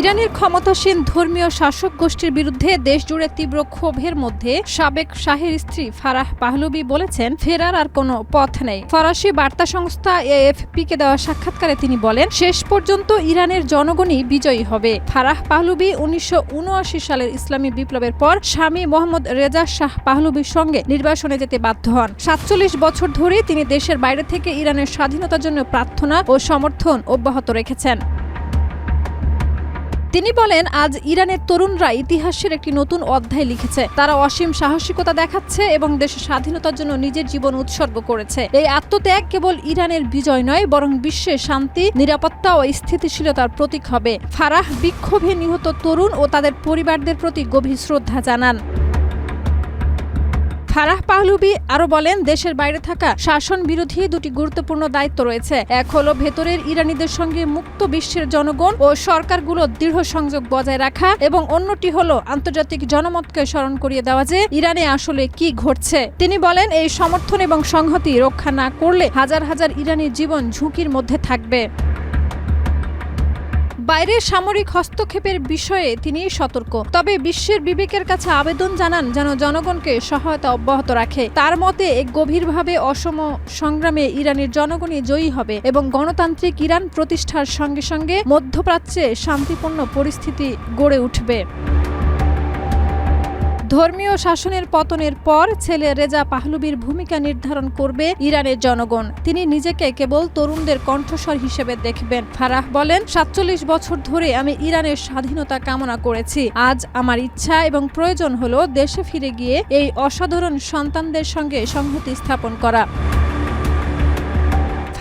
ইরানের ক্ষমতাসীন ধর্মীয় শাসক গোষ্ঠীর বিরুদ্ধে দেশজুড়ে তীব্র ক্ষোভের মধ্যে সাবেক শাহের স্ত্রী ফারাহ পাহলভি বলেছেন, ফেরার আর কোনো পথ নেই। ফরাসি বার্তা সংস্থা এএফপিকে দেওয়া সাক্ষাৎকারে তিনি বলেন, শেষ পর্যন্ত ইরানের জনগণই বিজয়ী হবে। ফারাহ পাহলভি 1979 সালের ইসলামী বিপ্লবের পর স্বামী মোহাম্মদ রেজা শাহ পাহলভির সঙ্গে নির্বাসনে যেতে বাধ্য হন। 47 বছর ধরে তিনি দেশের বাইরে থেকে ইরানের স্বাধীনতার জন্য প্রার্থনা ও সমর্থন অব্যাহত রেখেছেন। তিনি বলেন, আজ ইরানের তরুণরা ইতিহাসের একটি নতুন অধ্যায় লিখেছে। তারা অসীম সাহসিকতা দেখাচ্ছে এবং দেশের স্বাধীনতার জন্য নিজের জীবন উৎসর্গ করেছে। এই আত্মত্যাগ কেবল ইরানের বিজয় নয়, বরং বিশ্বে শান্তি, নিরাপত্তা ও স্থিতিশীলতার প্রতীক হবে। ফারাহ বিক্ষোভে নিহত তরুণ ও তাদের পরিবারদের প্রতি গভীর শ্রদ্ধা জানান। ফারাহ পাহলভি আরো বলেন, দেশের বাইরে থাকা শাসন বিরোধী দুটি গুরুত্বপূর্ণ দায়িত্ব রয়েছে। এক হলো ভেতরের ইরানিদের সঙ্গে মুক্ত বিশ্বের জনগণ ও সরকারগুলোর দৃঢ় সংযোগ বজায় রাখা, এবং অন্যটি হলো আন্তর্জাতিক জনমতকে স্মরণ করিয়ে দেওয়া যে ইরানে আসলে কি ঘটছে। তিনি বলেন, এই সমর্থন এবং সংহতি রক্ষা না করলে হাজার হাজার ইরানির জীবন ঝুঁকির মধ্যে থাকবে। বাইরের সামরিক হস্তক্ষেপের বিষয়ে তিনি সতর্ক, তবে বিশ্বের বিবেকের কাছে আবেদন জানান যেন জনগণকে সহায়তা অব্যাহত রাখে। তার মতে, এক গভীরভাবে অসম সংগ্রামে ইরানের জনগণই জয়ী হবে এবং গণতান্ত্রিক ইরান প্রতিষ্ঠার সঙ্গে সঙ্গে মধ্যপ্রাচ্যে শান্তিপূর্ণ পরিস্থিতি গড়ে উঠবে। ধর্মীয় শাসনের পতনের পর ছেলে রেজা পাহলভির ভূমিকা নির্ধারণ করবে ইরানের জনগণ। তিনি নিজেকে কেবল তরুণদের কণ্ঠস্বর হিসেবে দেখবেন। ফারাহ বলেন, 47 বছর ধরে আমি ইরানের স্বাধীনতা কামনা করেছি। আজ আমার ইচ্ছা এবং প্রয়োজন হলো দেশে ফিরে গিয়ে এই অসাধারণ সন্তানদের সঙ্গে সংহতি স্থাপন করা।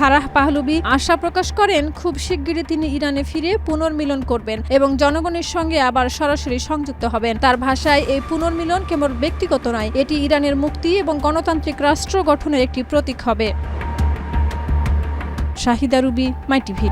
ফারাহ পাহলভি আশা প্রকাশ করেন, খুব শিগগিরই তিনি ইরানে ফিরে পুনর্মিলন করবেন এবং জনগণের সঙ্গে আবার সরাসরি সংযুক্ত হবেন। তার ভাষায়, এই পুনর্মিলন কেবল ব্যক্তিগত নয়, এটি ইরানের মুক্তি এবং গণতান্ত্রিক রাষ্ট্র গঠনের একটি প্রতীক হবে। শাহিদা রুবি, মাই টিভি।